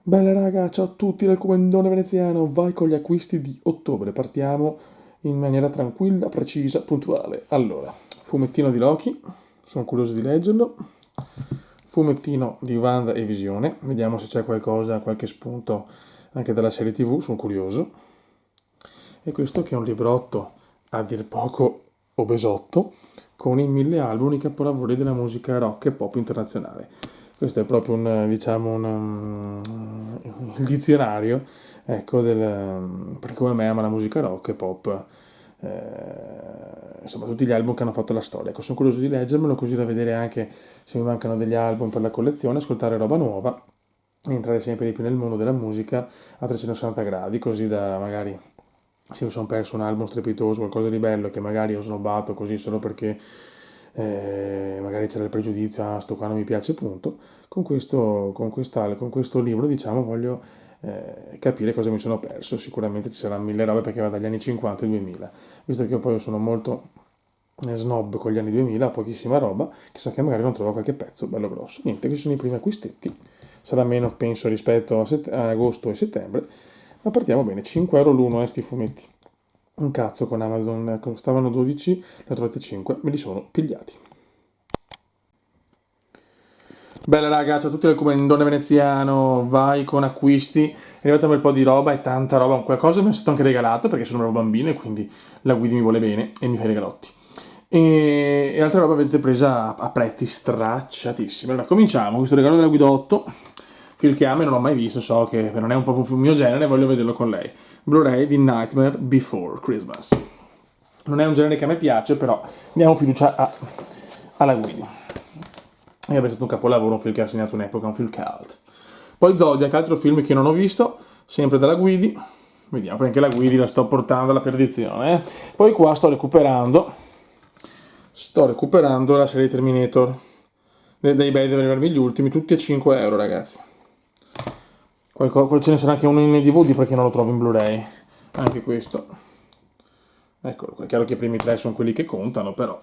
Bella raga, ciao a tutti dal Comandone Veneziano, vai con gli acquisti di ottobre, partiamo in maniera tranquilla, precisa, puntuale. Allora, fumettino di Loki, sono curioso di leggerlo, fumettino di Wanda e Visione, vediamo se c'è qualcosa, qualche spunto anche dalla serie TV, sono curioso. E questo che è un librotto a dir poco obesotto, con i 1000 album, i capolavori della musica rock e pop internazionale. Questo è proprio un, diciamo, il dizionario, ecco, per come me ama la musica rock e pop, insomma, tutti gli album che hanno fatto la storia. Ecco, sono curioso di leggermelo così da vedere anche se mi mancano degli album per la collezione, ascoltare roba nuova e entrare sempre di più nel mondo della musica a 360 gradi, così da magari se mi sono perso un album strepitoso, qualcosa di bello che magari ho snobbato così solo perché magari c'era il pregiudizio, ah, sto qua non mi piace, punto. Con questo libro, diciamo, voglio capire cosa mi sono perso. Sicuramente ci saranno mille robe perché va dagli anni 50 ai 2000. Visto che io poi sono molto snob con gli anni 2000, pochissima roba, chissà che magari non trovo qualche pezzo bello grosso. Niente, questi sono i primi acquistetti. Sarà meno, penso, rispetto a agosto e settembre, ma partiamo bene. 5 euro l'uno, sti fumetti. Un cazzo con Amazon, costavano 12, ne ho trovati 5, me li sono pigliati. Bella raga, ciao a tutti dal Comandone Veneziano, vai con acquisti, è arrivata un bel po' di roba e tanta roba, qualcosa mi è stato anche regalato perché sono un bravo bambino e quindi la Guidi mi vuole bene e mi fa i regalotti. E altra roba avete presa a prezzi stracciatissimi. Allora cominciamo, questo regalo della Guida 8, film che amo e non ho mai visto, so che non è un po' il mio genere, voglio vederlo con lei. Blu-ray di Nightmare Before Christmas. Non è un genere che a me piace, però diamo fiducia alla Guidi. E è stato un capolavoro, un film che ha segnato un'epoca, un film cult. Poi Zodiac, altro film che non ho visto, sempre dalla Guidi. Vediamo, perché la Guidi la sto portando alla perdizione. Poi qua sto recuperando la serie Terminator. Dei bei devono arrivarmi gli ultimi, tutti a 5 euro, ragazzi. Ce ne sarà anche uno in DVD perché non lo trovo in Blu-ray. Anche questo. Eccolo qua, è chiaro che i primi tre sono quelli che contano, però.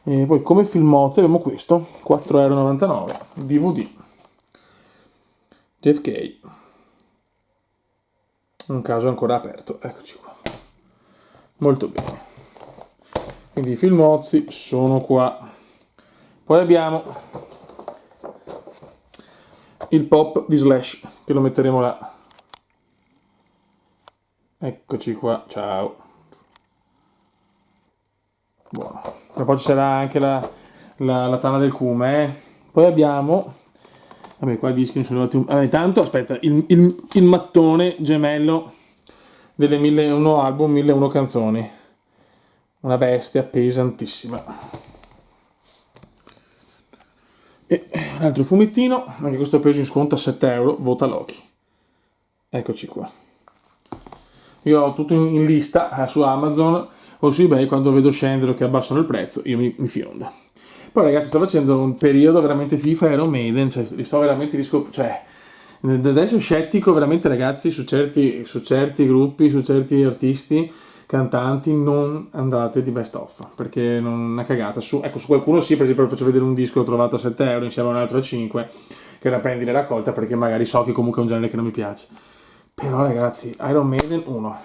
E poi come filmozzi abbiamo questo, 4,99 euro, DVD, JFK, un caso ancora aperto, eccoci qua, molto bene. Quindi i filmozzi sono qua. Poi abbiamo il pop di Slash, che lo metteremo là. Eccoci qua, ciao. Buono. E poi ci sarà anche la tana del cume, Poi abbiamo. Vabbè, qua i dischi sono arrivati. Vabbè, tanto aspetta, il mattone gemello delle 1001 album, 1001 canzoni. Una bestia pesantissima. E un altro fumettino, anche questo preso in sconto a 7 euro, vota Loki. Eccoci qua. Io ho tutto in lista su Amazon o su eBay, quando vedo scendere che abbassano il prezzo, io mi fiondo. Poi ragazzi, sto facendo un periodo veramente FIFA e Iron Maiden, cioè li sto veramente cioè adesso scettico veramente ragazzi su certi gruppi, su certi artisti, cantanti, non andate di best of, perché non è una cagata. Ecco, su qualcuno sì, per esempio faccio vedere un disco che ho trovato a 7 euro insieme a un altro a 5, che la prendi e raccolta perché magari so che comunque è un genere che non mi piace. Però ragazzi, Iron Maiden 1,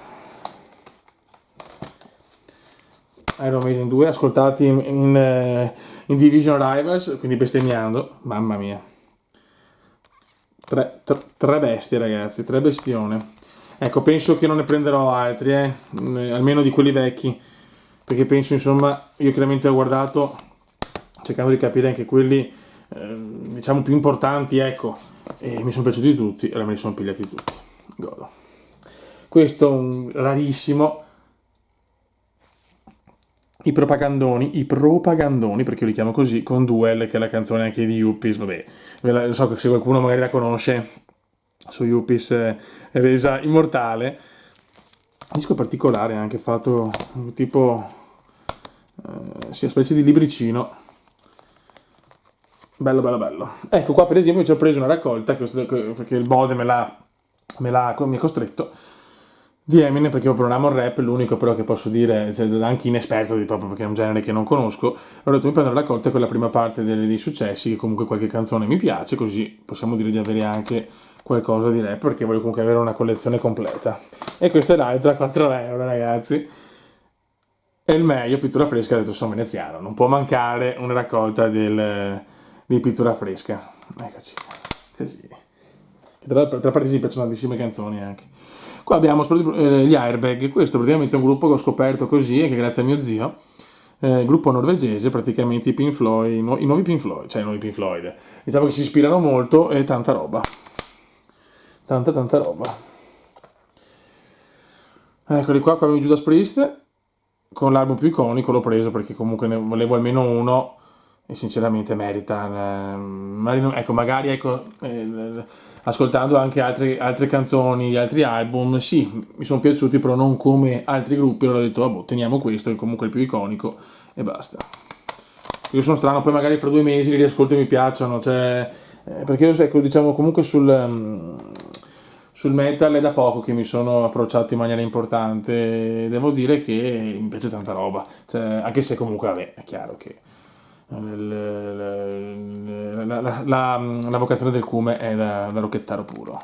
Iron Maiden 2, ascoltati in Division Rivals, quindi bestemmiando, mamma mia. Tre bestie ragazzi, tre bestione. Ecco, penso che non ne prenderò altri, almeno di quelli vecchi, perché penso insomma, io chiaramente ho guardato, cercando di capire anche quelli, diciamo più importanti, ecco, e mi sono piaciuti tutti, e allora me li sono pigliati tutti. Godo. Questo è un rarissimo, i propagandoni, perché io li chiamo così, con Duel, che è la canzone anche di Yuppies, vabbè, lo so che se qualcuno magari la conosce, su Yuppies è resa immortale. Disco particolare, anche fatto tipo, sì, una specie di libricino, bello bello bello. Ecco qua per esempio ci ho preso una raccolta, perché il Bode mi ha costretto, di Eminem, perché io proprio non amo il rap, l'unico però che posso dire, cioè, anche inesperto proprio perché è un genere che non conosco, ho detto mi prendo la corte con la prima parte dei successi, che comunque qualche canzone mi piace, così possiamo dire di avere anche qualcosa di rap, perché voglio comunque avere una collezione completa. E questa è l'altra, 4 euro ragazzi. E il meglio, pittura fresca, ha detto sono veneziano, non può mancare una raccolta di pittura fresca. Eccoci, così. Tra parentesi piacciono tantissime canzoni anche. Qua abbiamo gli Airbag, questo praticamente è un gruppo che ho scoperto così, e che grazie a mio zio, gruppo norvegese, praticamente i Pink Floyd, i nuovi Pink Floyd, cioè i nuovi Pink Floyd, diciamo che si ispirano molto e tanta roba, tanta roba. Eccoli qua abbiamo Judas Priest, con l'album più iconico l'ho preso perché comunque ne volevo almeno uno e sinceramente merita. Magari ecco, ascoltando anche altre canzoni di altri album, sì, mi sono piaciuti, però non come altri gruppi, allora ho detto, vabbè, teniamo questo, che comunque è il più iconico e basta. Io sono strano, poi magari fra 2 mesi li riascolto e mi piacciono, cioè, perché io ecco, diciamo comunque sul metal è da poco che mi sono approcciato in maniera importante, devo dire che mi piace tanta roba, cioè, anche se comunque vabbè, è chiaro che la vocazione del Cume è da rocchettaro puro.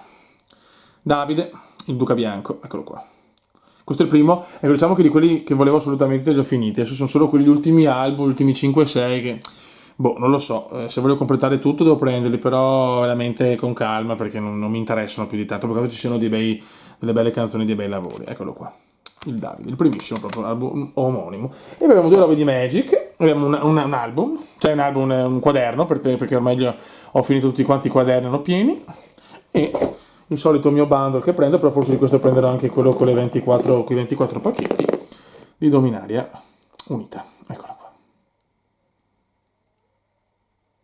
Davide, il Duca Bianco, eccolo qua. Questo è il primo, e diciamo che di quelli che volevo assolutamente li ho finiti. Adesso sono solo quegli ultimi album, gli ultimi 5-6 che, boh, non lo so. Se voglio completare tutto devo prenderli, però veramente con calma perché non mi interessano più di tanto. Perché ci sono delle belle canzoni, dei bei lavori. Eccolo qua. Il Davide, il primissimo proprio album omonimo. E abbiamo 2 robe di Magic. Abbiamo un album, cioè un album, un quaderno, perché ormai ho finito tutti quanti i quaderni, erano pieni. E il solito mio bundle che prendo, però forse di questo prenderò anche quello con con i 24 pacchetti di Dominaria Unita. Eccola qua.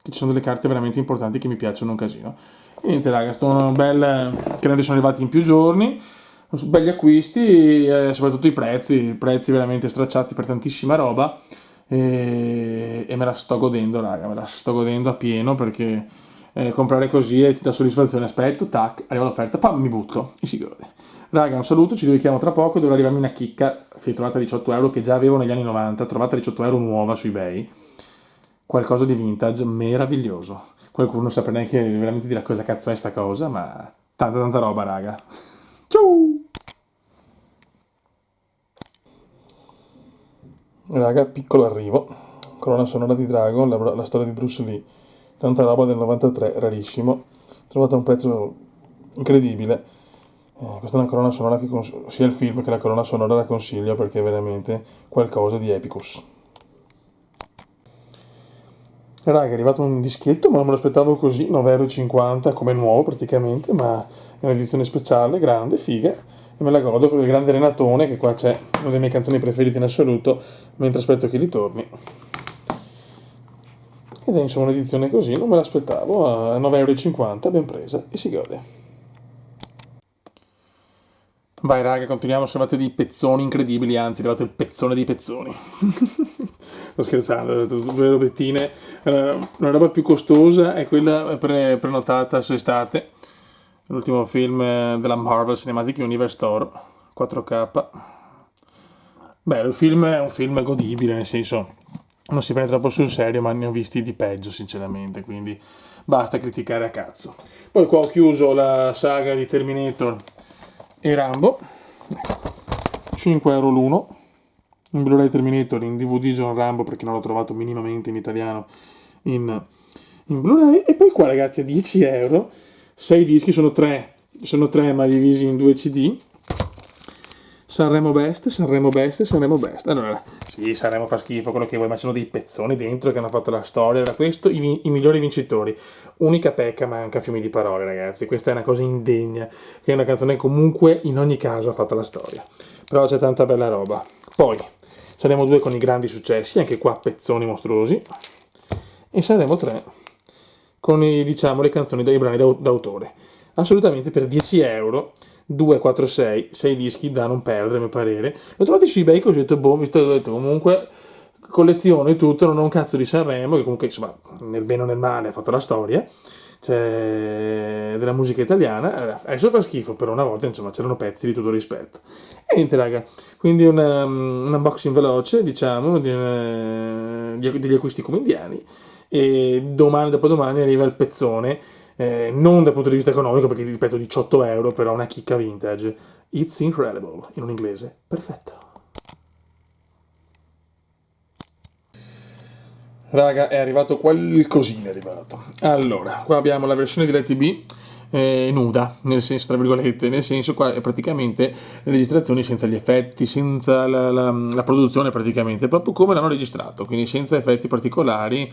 Ci sono delle carte veramente importanti che mi piacciono un casino. E niente raga, sono belle, che ne sono arrivati in più giorni, belli acquisti, soprattutto i prezzi veramente stracciati per tantissima roba. E me la sto godendo, raga, me la sto godendo a pieno perché comprare così ti dà soddisfazione. Aspetto, tac, arriva l'offerta, pam, mi butto e si gode. Raga, un saluto, ci richiamo tra poco, dovrà arrivarmi una chicca, trovata a 18 euro che già avevo negli anni 90, trovata a 18 euro nuova su eBay, qualcosa di vintage meraviglioso. Qualcuno non saprà neanche veramente dire cosa cazzo è sta cosa, ma tanta roba, raga. Ciao! Raga, piccolo arrivo. Colonna sonora di Dragon, la storia di Bruce Lee. Tanta roba del 93, rarissimo. Trovato a un prezzo incredibile. Questa è una colonna sonora che sia il film che la colonna sonora la consiglio perché è veramente qualcosa di epicus. Raga, è arrivato un dischetto, ma non me lo aspettavo così, 9,50 euro come nuovo praticamente, ma è un'edizione speciale, grande, figa, e me la godo con il grande Renatone, che qua c'è una delle mie canzoni preferite in assoluto, mentre aspetto che ritorni. Ed è insomma un'edizione così, non me l'aspettavo, a 9,50 € ben presa, e si gode. Vai raga, continuiamo, sono arrivati dei pezzoni incredibili, anzi è arrivato il pezzone dei pezzoni. Sto scherzando, ho detto 2 robettine. Una roba più costosa è quella prenotata su estate, l'ultimo film della Marvel Cinematic Universe Store, 4K. Beh, il film è un film godibile, nel senso non si prende troppo sul serio, ma ne ho visti di peggio sinceramente, quindi basta criticare a cazzo. Poi qua ho chiuso la saga di Terminator e Rambo, 5 euro l'uno, un Blu-ray Terminator in DVD John Rambo perché non l'ho trovato minimamente in italiano in Blu-ray, e poi qua ragazzi a 10 euro 6 dischi, sono tre ma divisi in 2 CD. Sanremo Best, Sanremo Best, Sanremo Best. Allora, sì, Sanremo fa schifo, quello che vuoi, ma ci sono dei pezzoni dentro che hanno fatto la storia. Era questo, i migliori vincitori. Unica pecca, manca fiumi di parole, ragazzi. Questa è una cosa indegna, che è una canzone che comunque, in ogni caso, ha fatto la storia. Però c'è tanta bella roba. Poi, Sanremo 2 con i grandi successi, anche qua pezzoni mostruosi. E Sanremo 3 con diciamo, le canzoni dei brani d'autore. Assolutamente per 10 euro 2, 4, 6 dischi da non perdere, a mio parere. L'ho trovato su eBay così ho detto, boh, visto che ho detto comunque colleziono e tutto, non ho un cazzo di Sanremo, che comunque insomma nel bene o nel male ha fatto la storia. c'è della musica italiana, adesso fa schifo, però una volta insomma c'erano pezzi di tutto rispetto. E niente raga, quindi un unboxing veloce, diciamo, degli acquisti come indiani, e domani, dopodomani arriva il pezzone, non dal punto di vista economico, perché ripeto 18 euro, però una chicca vintage. It's incredible, in un inglese perfetto. Raga, è arrivato qualcosina, è arrivato. Allora, qua abbiamo la versione di LTB nuda, nel senso, tra virgolette, nel senso qua è praticamente le registrazioni senza gli effetti, senza la produzione praticamente, proprio come l'hanno registrato, quindi senza effetti particolari,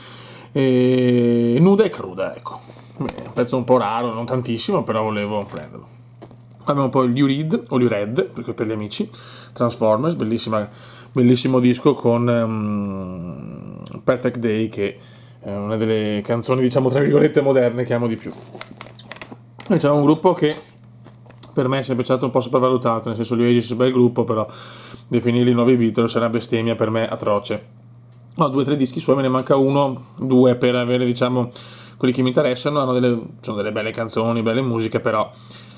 nuda e cruda, ecco. Beh, un pezzo un po' raro, non tantissimo, però volevo prenderlo. Abbiamo poi l'Urid, o l'Ured, perché per gli amici, Transformers, bellissimo disco con Perfect Day, che è una delle canzoni, diciamo, tra virgolette, moderne che amo di più. Poi c'è un gruppo che per me è sempre stato un po' sopravvalutato, nel senso gli Oasis è un bel gruppo, però definirli nuovi Beatles è una bestemmia per me atroce. Ho 2 o 3 dischi suoi, me ne manca uno, 2 per avere, diciamo, quelli che mi interessano, sono delle belle canzoni, belle musiche, però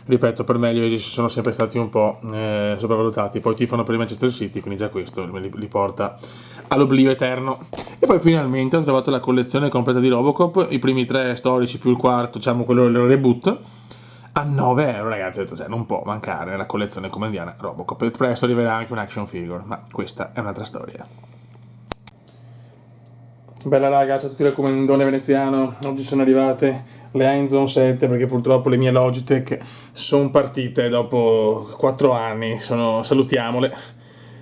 ripeto, per me gli Oasis sono sempre stati un po' sopravvalutati. Poi tifano per il Manchester City, quindi già questo li porta all'oblio eterno. E poi finalmente ho trovato la collezione completa di Robocop, i primi 3 storici più il quarto, diciamo quello del reboot, a 9 euro, ragazzi. Ho detto, cioè, non può mancare nella collezione comandiana Robocop. E presto arriverà anche un action figure, ma questa è un'altra storia. Bella raga, ciao a tutti dal comandone veneziano. Oggi sono arrivate le Einzone 7, perché purtroppo le mie Logitech sono partite dopo 4 anni. Salutiamole.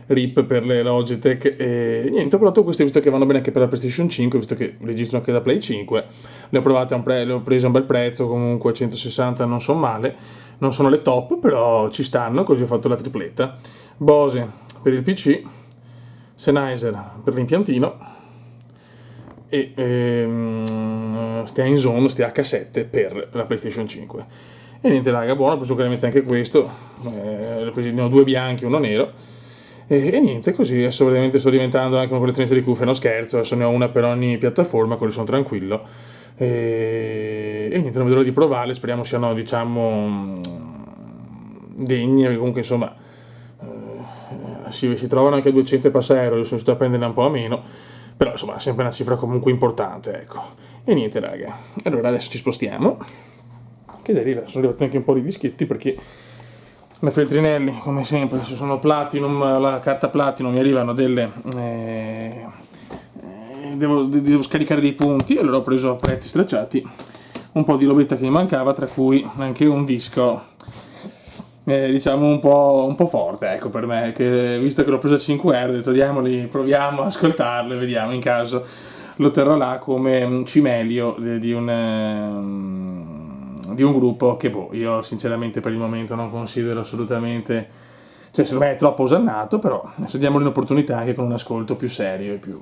RIP per le Logitech. E niente, ho provato queste, visto che vanno bene anche per la PlayStation 5, visto che registro anche da Play 5. Le ho provate le ho prese a un bel prezzo, comunque 160 non sono male. Non sono le top, però ci stanno, così ho fatto la tripletta. Bose per il PC, Sennheiser per l'impiantino e stia in zone, stia H7 per la PlayStation 5. E niente raga, buono, ho preso chiaramente anche questo, ne ho 2 bianchi e uno nero. E niente, così adesso veramente sto diventando anche un collezionista di cuffie, no scherzo, adesso ne ho una per ogni piattaforma, così sono tranquillo. E niente, non vedo l'ora di provarle, speriamo siano, diciamo, degne, comunque insomma si trovano anche a 200 e passa euro, io sono riuscito a prenderne un po' a meno, però insomma sempre una cifra comunque importante, ecco. E niente raga, allora adesso ci spostiamo, che sono arrivati anche un po' di dischetti, perché la Feltrinelli, come sempre, se sono Platinum, la carta Platinum, mi arrivano delle devo scaricare dei punti, allora ho preso a prezzi stracciati un po' di robetta che mi mancava, tra cui anche un disco diciamo un po' forte, ecco, per me, che visto che l'ho preso a 5 euro, ho detto proviamo a ascoltarlo e vediamo, in caso lo terrò là come cimelio di un gruppo che io sinceramente per il momento non considero assolutamente, cioè secondo me è troppo osannato, però adesso diamogli un'opportunità anche con un ascolto più serio e più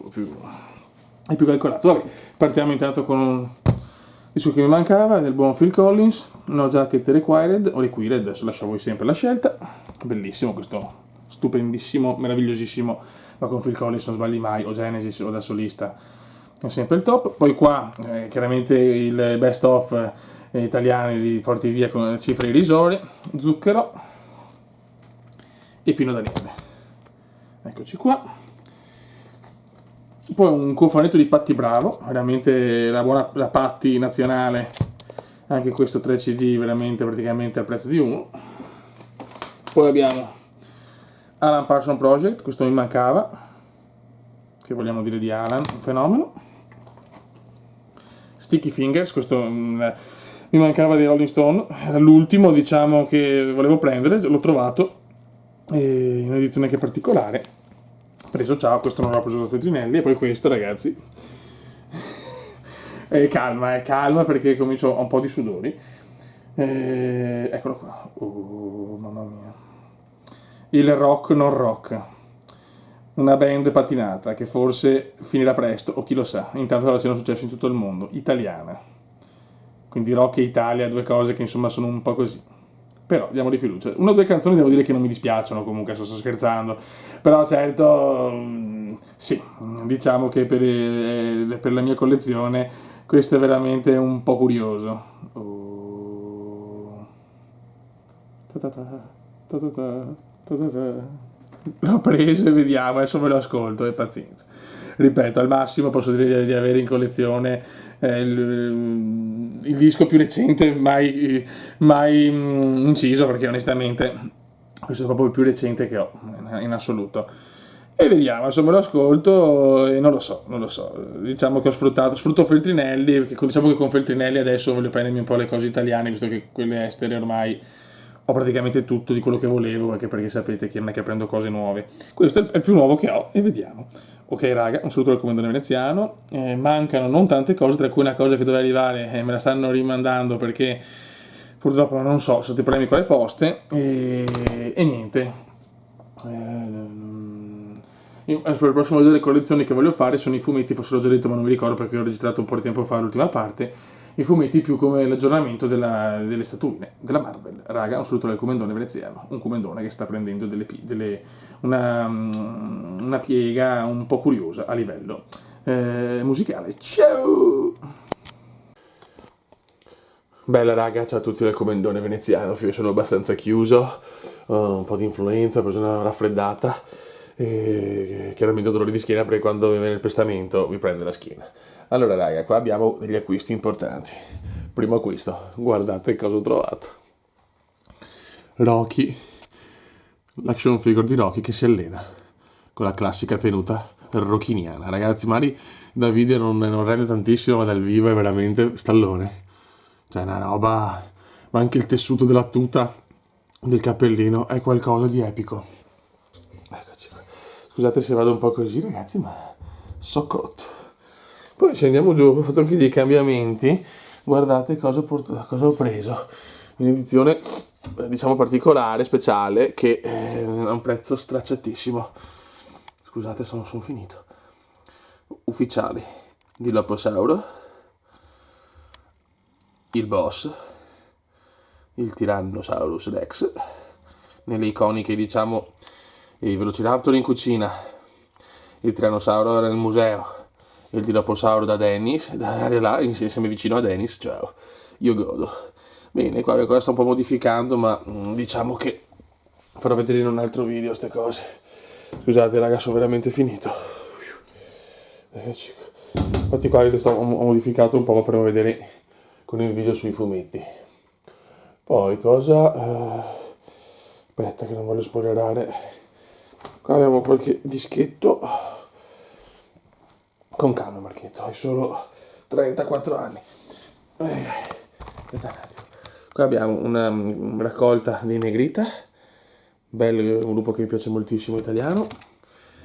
calcolato. Vabbè, partiamo intanto con un disco che mi mancava, del buon Phil Collins, No Jacket Required, o Required, adesso lascio a voi sempre la scelta. Bellissimo questo, stupendissimo, meravigliosissimo, ma con Phil Collins non sbagli mai, o Genesis o da solista, è sempre il top. Poi qua chiaramente il best of italiani li porti via con cifre irrisorie, Zucchero e Pino Daniele. Eccoci qua. Poi un cofanetto di Patti Bravo, veramente la Patti nazionale, anche questo 3 CD veramente praticamente al prezzo di uno. Poi abbiamo Alan Parsons Project, questo mi mancava, che vogliamo dire di Alan, un fenomeno. Sticky Fingers, questo mi mancava dei Rolling Stone, era l'ultimo, diciamo, che volevo prendere, l'ho trovato in un'edizione anche particolare. Preso, ciao, questo non l'ho preso da Petrinelli. E poi questo, ragazzi, calma perché comincio a un po' di sudori. Eccolo qua. Mamma mia. Il rock non rock, una band patinata che forse finirà presto, o chi lo sa, intanto siano successi in tutto il mondo, italiana, quindi rock e Italia, 2 cose che insomma sono un po' così. Però diamo di fiducia. 1 o 2 canzoni devo dire che non mi dispiacciono, comunque sto scherzando, però certo sì, diciamo che per la mia collezione questo è veramente un po' curioso. Oh. Ta-ta-ta, ta-ta-ta, ta-ta-ta. L'ho preso e vediamo, adesso me lo ascolto e pazienza. Ripeto, al massimo posso dire di avere in collezione il disco più recente mai inciso, perché onestamente questo è proprio il più recente che ho in assoluto. E vediamo, adesso me lo ascolto e non lo so. Diciamo che sfrutto Feltrinelli, perché diciamo che con Feltrinelli adesso voglio prendermi un po' le cose italiane, visto che quelle estere ormai ho praticamente tutto di quello che volevo, anche perché sapete che non è che prendo cose nuove. Questo è il più nuovo che ho e vediamo. Ok raga, un saluto dal comandante veneziano. Mancano non tante cose, tra cui una cosa che doveva arrivare me la stanno rimandando perché purtroppo non so, sono stati problemi con le poste e niente. Per il prossimo video delle collezioni che voglio fare sono i fumetti, forse l'ho già detto ma non mi ricordo perché ho registrato un po' di tempo fa l'ultima parte, i fumetti più come l'aggiornamento delle statuine della Marvel. Raga, un saluto dal comandone veneziano, un comandone che sta prendendo una piega un po' curiosa a livello musicale. Ciao! Bella raga, ciao a tutti dal comandone veneziano, io sono abbastanza chiuso, ho un po' di influenza, ho preso una raffreddata e chiaramente ho dolore di schiena perché quando mi viene il pestamento mi prende la schiena. Allora raga, qua abbiamo degli acquisti importanti. Primo acquisto, guardate cosa ho trovato. Rocky, l'action figure di Rocky che si allena con la classica tenuta rocchiniana. Ragazzi, magari da video non rende tantissimo, ma dal vivo è veramente stallone. Cioè una roba, ma anche il tessuto della tuta, del cappellino è qualcosa di epico. Eccoci qua. Scusate se vado un po' così ragazzi, ma so cotto. Poi scendiamo giù, ho fatto anche dei cambiamenti. Guardate cosa ho preso. In edizione diciamo particolare, speciale, che ha un prezzo stracciatissimo. Scusate, sono finito. Ufficiali di Loposauro, il boss, il Tyrannosaurus Rex, nelle iconiche diciamo i Velociraptor in cucina, il Tirannosauro nel museo, il Dilophosauro da Dennis, da area là, insieme vicino a Dennis, ciao, io godo. Bene, qua sto un po' modificando, ma diciamo che farò vedere in un altro video queste cose. Scusate raga, sono veramente finito. Infatti qua ho modificato un po', ma faremo vedere con il video sui fumetti. Poi cosa... aspetta che non voglio spoilerare. Qua abbiamo qualche dischetto. Con calma Marchetto, hai solo 34 anni. Aspetta un attimo. Qua abbiamo una raccolta di Negrita, bello, un gruppo che mi piace moltissimo italiano,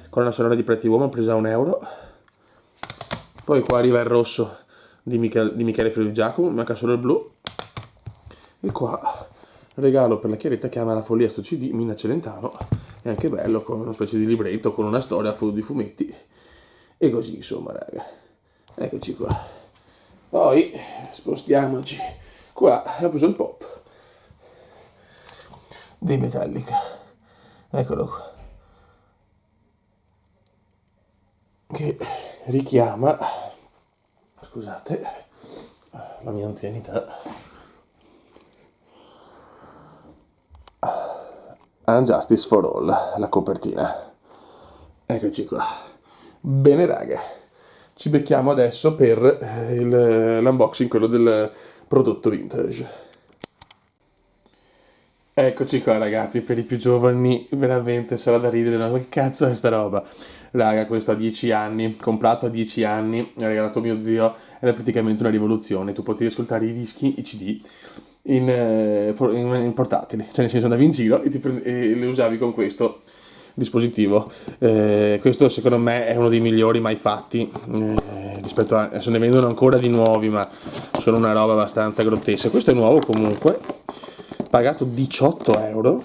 con una sonora di Pretty Woman presa a €1. Poi qua arriva il rosso di Michele Fiori di Giacomo, manca solo il blu. E qua regalo per la Chiaretta che ama la follia sto CD, Mina Celentano, è anche bello, con una specie di libretto, con una storia di fumetti. E così insomma raga, eccoci qua. Poi spostiamoci qua, ho preso il pop dei Metallica, eccolo qua, che richiama, scusate la mia anzianità, Unjustice for All, la copertina. Eccoci qua. Bene raga, ci becchiamo adesso per l'unboxing, quello del prodotto vintage. Eccoci qua ragazzi, per i più giovani veramente sarà da ridere, ma che cazzo è sta roba? Raga, questo a 10 anni, comprato a 10 anni, ha regalato mio zio, era praticamente una rivoluzione, tu potevi ascoltare i dischi, i CD, in portatili, cioè nel senso andavi in giro e li usavi con questo dispositivo. Questo secondo me è uno dei migliori mai fatti, rispetto a... se ne vendono ancora di nuovi, ma sono una roba abbastanza grottesca. Questo è nuovo comunque, pagato 18€.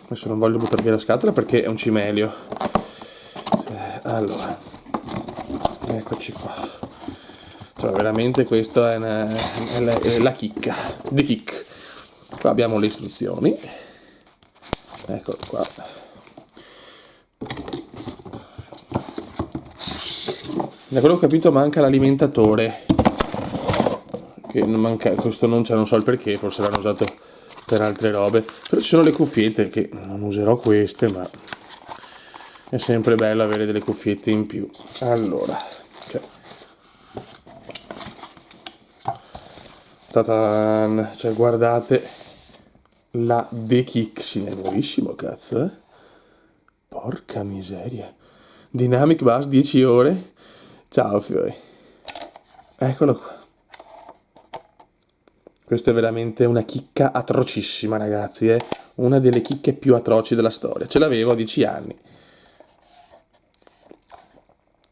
Adesso non voglio buttare via la scatola perché è un cimelio. Allora, eccoci qua. Cioè, veramente questa è la chicca, the kick. Qua abbiamo le istruzioni, eccolo qua. Da quello che ho capito manca l'alimentatore, che non manca, questo non, cioè, non so il perché, forse l'hanno usato per altre robe, però ci sono le cuffiette che non userò queste, ma è sempre bello avere delle cuffiette in più. Allora, cioè, tataan, cioè guardate la The Kixin, è nuovissimo cazzo, eh? Porca miseria. Dynamic Bus 10 ore. Ciao Fiori. Eccolo qua. Questa è veramente una chicca atrocissima, ragazzi, eh? Una delle chicche più atroci della storia. Ce l'avevo a 10 anni.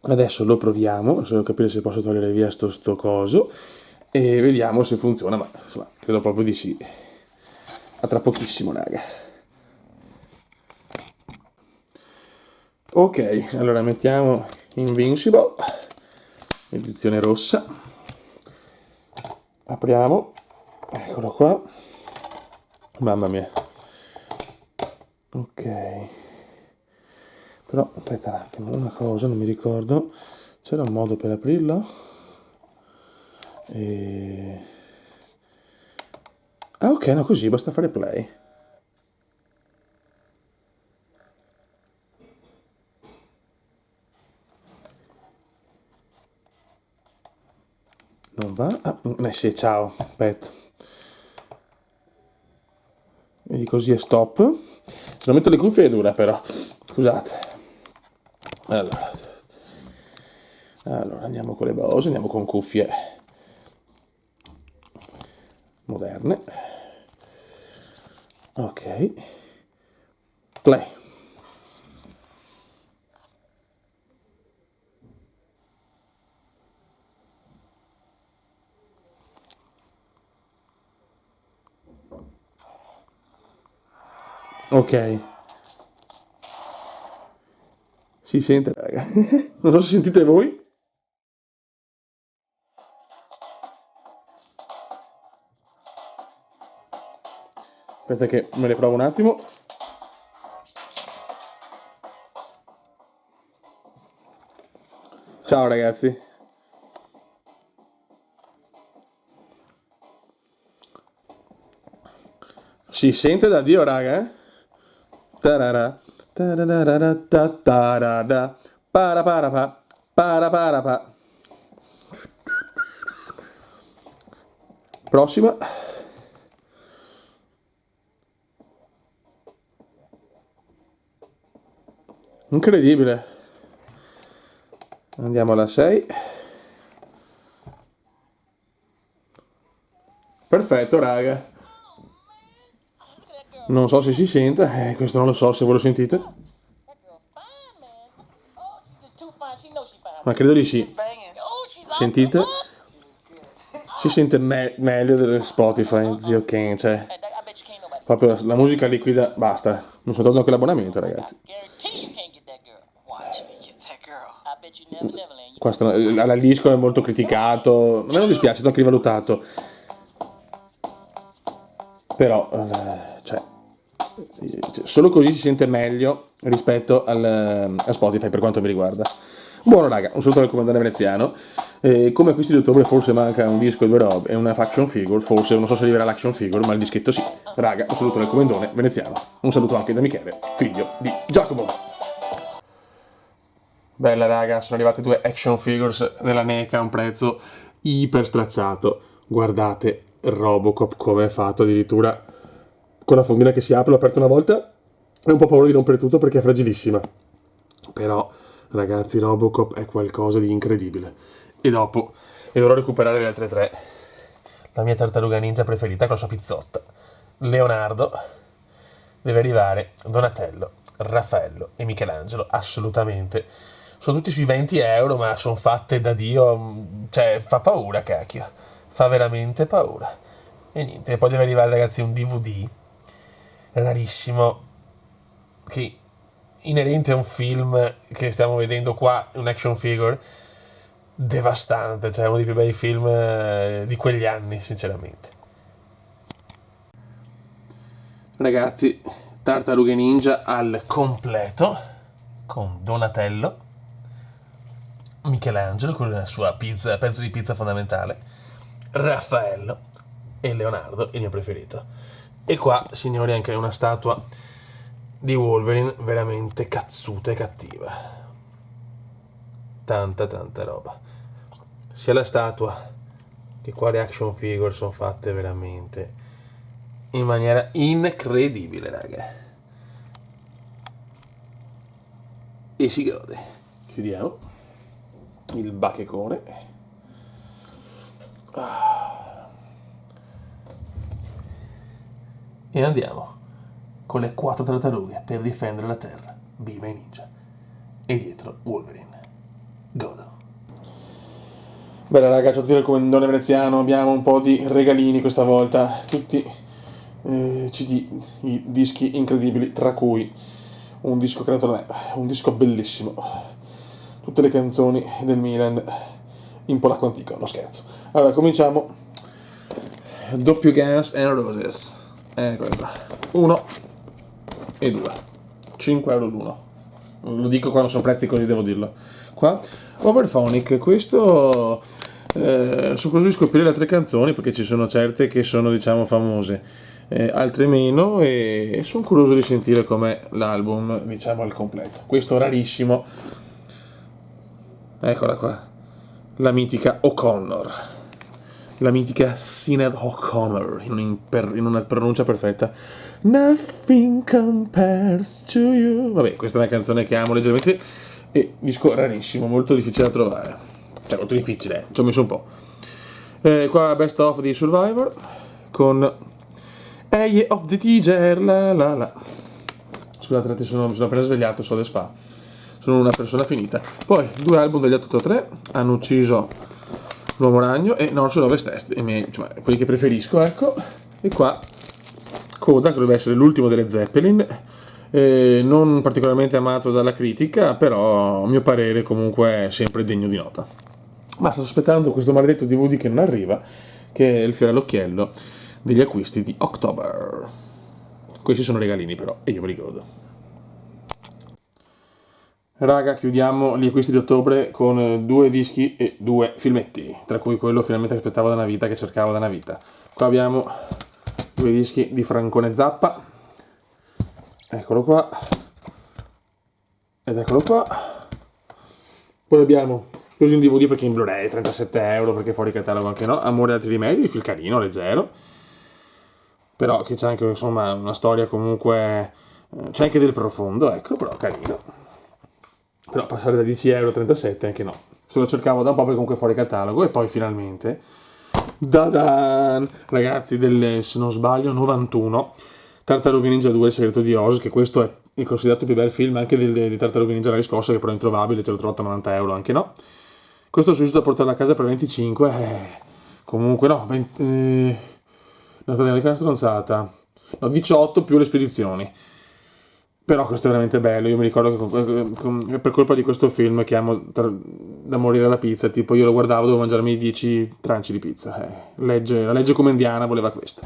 Adesso lo proviamo, adesso devo capire se posso togliere via sto coso e vediamo se funziona, ma insomma, credo proprio di sì. A tra pochissimo, raga. Ok, allora mettiamo Invincible, edizione rossa. Apriamo, eccolo qua. Mamma mia. Ok. Però aspetta un attimo, una cosa, non mi ricordo. C'era un modo per aprirlo? E... Ah ok, no, così basta fare play. Non va? Ah, sì, ciao, aspetta. Vedi così è stop. Se non metto le cuffie è dura però. Scusate. Allora andiamo con le Bose, andiamo con cuffie moderne. Ok. Play. Ok. Si sente, raga. Non so se sentite voi. Aspetta che me le provo un attimo. Ciao ragazzi. Si sente da Dio, raga, eh? Tarara. Tararara, tatarada. Para para pa. Para para pa. Prossima. Incredibile. Andiamo alla 6. Perfetto, raga. Non so se si sente, questo non lo so se voi lo sentite. Ma credo di sì. Sentite? Si sente meglio del Spotify, zio Ken, cioè. Proprio la musica liquida, basta. Non sono dato anche l'abbonamento, ragazzi. Questo, il disco è molto criticato. A me non dispiace, è stato anche rivalutato. Però, cioè, solo così si sente meglio rispetto a Spotify per quanto mi riguarda. Buono raga, un saluto dal comandante veneziano. Come acquisti di ottobre forse manca un disco e due robe e una action figure, forse non so se arriverà l'action figure, ma il dischetto sì. Raga, un saluto dal comandante veneziano. Un saluto anche da Michele, figlio di Giacomo. Bella raga, sono arrivate due action figures della NECA a un prezzo iper stracciato. Guardate Robocop come è fatto, addirittura con la fondina che si apre, l'ho aperta una volta e ho un po' paura di rompere tutto perché è fragilissima. Però ragazzi, Robocop è qualcosa di incredibile. E dopo, e dovrò recuperare le altre tre. La mia tartaruga ninja preferita con la sua pizzotta. Leonardo, deve arrivare Donatello, Raffaello e Michelangelo, assolutamente. Sono tutti sui 20 euro, ma sono fatte da Dio, cioè fa paura, cacchio. Fa veramente paura. E niente, poi deve arrivare ragazzi un DVD rarissimo che inerente a un film che stiamo vedendo qua, un action figure devastante, cioè uno dei più bei film di quegli anni, sinceramente. Ragazzi, Tartarughe Ninja al completo con Donatello, Michelangelo con la sua pizza, pezzo di pizza fondamentale, Raffaello e Leonardo, il mio preferito. E qua, signori, anche una statua di Wolverine veramente cazzuta e cattiva. Tanta roba. Sia la statua che qua le action figure sono fatte veramente in maniera incredibile, raga. E si gode. Chiudiamo il bachecone. E andiamo con le 4 tartarughe per difendere la terra. Viva i ninja. E dietro Wolverine. Godo. Bella raga, c'ho tutti il comandone veneziano, abbiamo un po' di regalini questa volta, tutti CD, i dischi incredibili, tra cui un disco creato da me, un disco bellissimo, tutte le canzoni del Milan in polacco antico, no scherzo. Allora, cominciamo, doppio Guns N' Roses, eccolo qua, 1 e 2, 5 euro l'uno, lo dico quando sono prezzi così devo dirlo. Qua Overphonic, questo sono curioso di scoprire le altre canzoni perché ci sono certe che sono diciamo famose, altre meno, e sono curioso di sentire com'è l'album diciamo al completo. Questo rarissimo, eccola qua, la mitica O'Connor, la mitica Sinead O'Connor in una pronuncia perfetta. Nothing compares to you. Vabbè, questa è una canzone che amo leggermente. E disco rarissimo, molto difficile da trovare. Cioè, molto difficile, ci ho messo un po'. Qua Best of di Survivor con Eye of the Tiger, la la la. Scusate, mi sono appena svegliato, so des fa. Sono una persona finita. Poi, 2 album degli 883 hanno ucciso l'Uomo Ragno e North Ovest Est, cioè, quelli che preferisco, ecco. E qua Coda, che dovrebbe essere l'ultimo delle Zeppelin. Non particolarmente amato dalla critica, però a mio parere comunque è sempre degno di nota. Ma sto aspettando questo maledetto DVD che non arriva, che è il fiore all'occhiello degli acquisti di October. Questi sono regalini però, e io me li godo. Raga, chiudiamo gli acquisti di ottobre con 2 dischi e 2 filmetti, tra cui quello finalmente che aspettavo da una vita, che cercavo da una vita. Qua abbiamo 2 dischi di Francone Zappa, eccolo qua, ed eccolo qua. Poi abbiamo preso in DVD perché in Blu-ray 37 euro, perché fuori catalogo anche no, Amore e altri rimedi, fil carino, leggero, però che c'è anche insomma una storia comunque, c'è anche del profondo, ecco, però carino. Però passare da 10 euro a 37 anche no. Se lo cercavo da un po' perché comunque fuori catalogo. E poi finalmente da ragazzi del, se non sbaglio, 91, Tartarughe Ninja 2, Il segreto di Oz, che questo è considerato il più bel film anche di Tartarughe Ninja la riscossa, che però è introvabile, te l'ho trovato a 90 euro anche no. Questo sono riuscito a portarlo a casa per 25, comunque no, 20, no, aspetta, che una stronzata, no, 18 più le spedizioni. Però questo è veramente bello, io mi ricordo che per colpa di questo film che amo da morire la pizza, tipo io lo guardavo, dovevo mangiarmi 10 tranci di pizza, la legge comendiana voleva questo.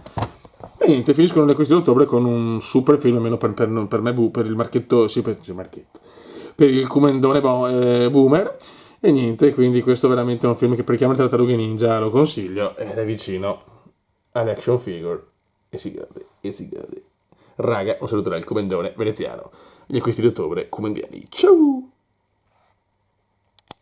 E niente, finiscono le acquisti d'ottobre con un super film, almeno per me, per il marchetto, sì, per il marchetto, per il comendone boomer, e niente, quindi questo è veramente un film che per chi ama le tartarughe ninja lo consiglio, ed è vicino all'action figure, e si gode. Raga, un saluto dal comendone veneziano. Gli acquisti di ottobre comendiani. Ciao!